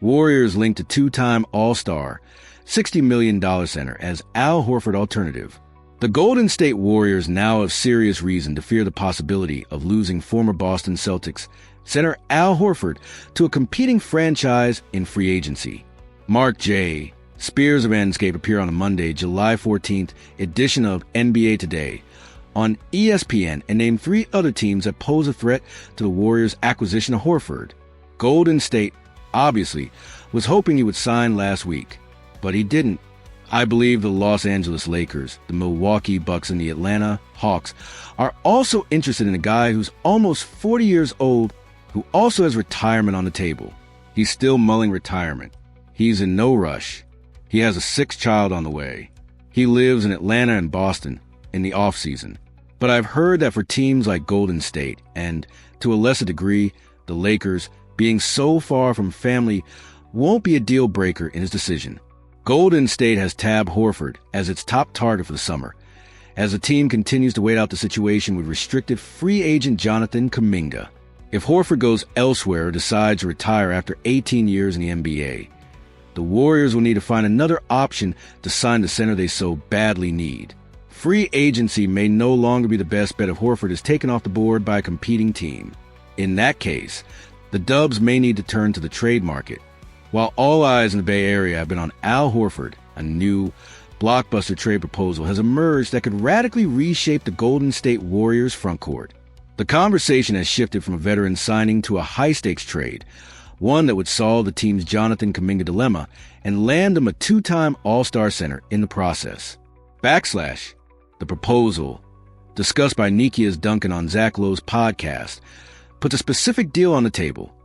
Warriors linked a two-time All-Star, $60 million center as Al Horford alternative. The Golden State Warriors now have serious reason to fear the possibility of losing former Boston Celtics center Al Horford to a competing franchise in free agency. Mark J. Spears of Enscape appear on a Monday, July 14th edition of NBA Today on ESPN and name three other teams that pose a threat to the Warriors' acquisition of Horford. Golden State, obviously, was hoping he would sign last week, but he didn't. I believe the Los Angeles Lakers, the Milwaukee Bucks, and the Atlanta Hawks are also interested in a guy who's almost 40 years old, who also has retirement on the table. He's still mulling retirement. He's in no rush. He has a sixth child on the way. He lives in Atlanta and Boston in the off-season. But I've heard that for teams like Golden State, and to a lesser degree, the Lakers, being so far from family won't be a deal breaker in his decision. Golden State has tabbed Horford as its top target for the summer, as the team continues to wait out the situation with restricted free agent Jonathan Kuminga. If Horford goes elsewhere or decides to retire after 18 years in the NBA, the Warriors will need to find another option to sign the center they so badly need. Free agency may no longer be the best bet if Horford is taken off the board by a competing team. In that case, the Dubs may need to turn to the trade market. While all eyes in the Bay Area have been on Al Horford, a new blockbuster trade proposal has emerged that could radically reshape the Golden State Warriors frontcourt. The conversation has shifted from a veteran signing to a high-stakes trade, one that would solve the team's Jonathan Kuminga dilemma and land them a two-time All-Star center in the process. The proposal, discussed by Nikias Duncan on Zach Lowe's podcast, puts a specific deal on the table.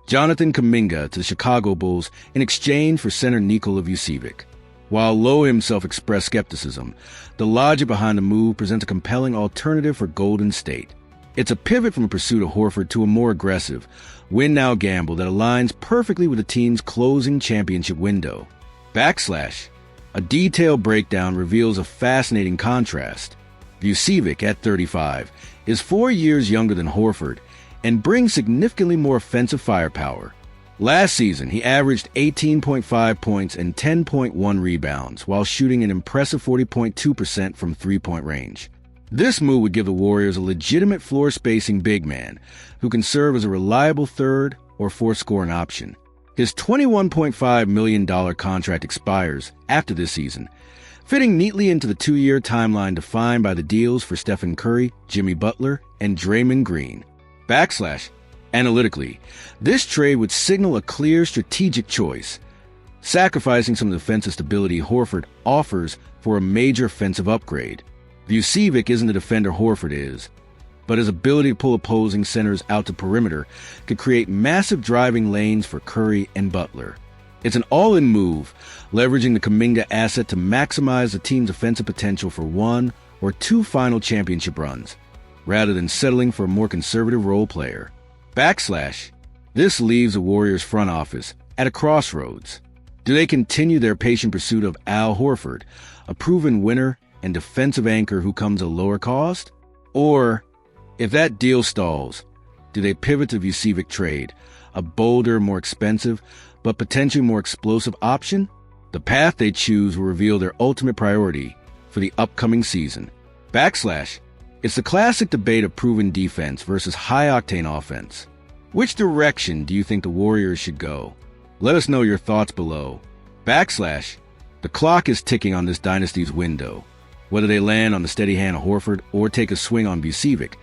Jonathan Kuminga to the Chicago Bulls in exchange for center Nikola Vucevic. While Lowe himself expressed skepticism, the logic behind the move presents a compelling alternative for Golden State. It's a pivot from a pursuit of Horford to a more aggressive, win-now gamble that aligns perfectly with the team's closing championship window. A detailed breakdown reveals a fascinating contrast. Vucevic, at 35, is 4 years younger than Horford and brings significantly more offensive firepower. Last season, he averaged 18.5 points and 10.1 rebounds while shooting an impressive 40.2% from three-point range. This move would give the Warriors a legitimate floor-spacing big man who can serve as a reliable third or fourth scoring option. His $21.5 million contract expires after this season, fitting neatly into the two-year timeline defined by the deals for Stephen Curry, Jimmy Butler, and Draymond Green. Analytically, this trade would signal a clear strategic choice, sacrificing some of the defensive stability Horford offers for a major offensive upgrade. Vucevic isn't the defender Horford is, but his ability to pull opposing centers out to perimeter could create massive driving lanes for Curry and Butler. It's an all-in move, leveraging the Kuminga asset to maximize the team's offensive potential for one or two final championship runs, rather than settling for a more conservative role player. This leaves the Warriors front office at a crossroads. Do they continue their patient pursuit of Al Horford, a proven winner and defensive anchor who comes at a lower cost? Or, if that deal stalls, do they pivot to Vucevic trade, a bolder, more expensive, but potentially more explosive option? The path they choose will reveal their ultimate priority for the upcoming season. It's the classic debate of proven defense versus high-octane offense. Which direction do you think the Warriors should go? Let us know your thoughts below. The clock is ticking on this dynasty's window. Whether they land on the steady hand of Horford or take a swing on Vucevic,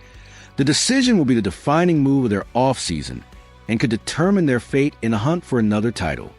the decision will be the defining move of their offseason and could determine their fate in a hunt for another title.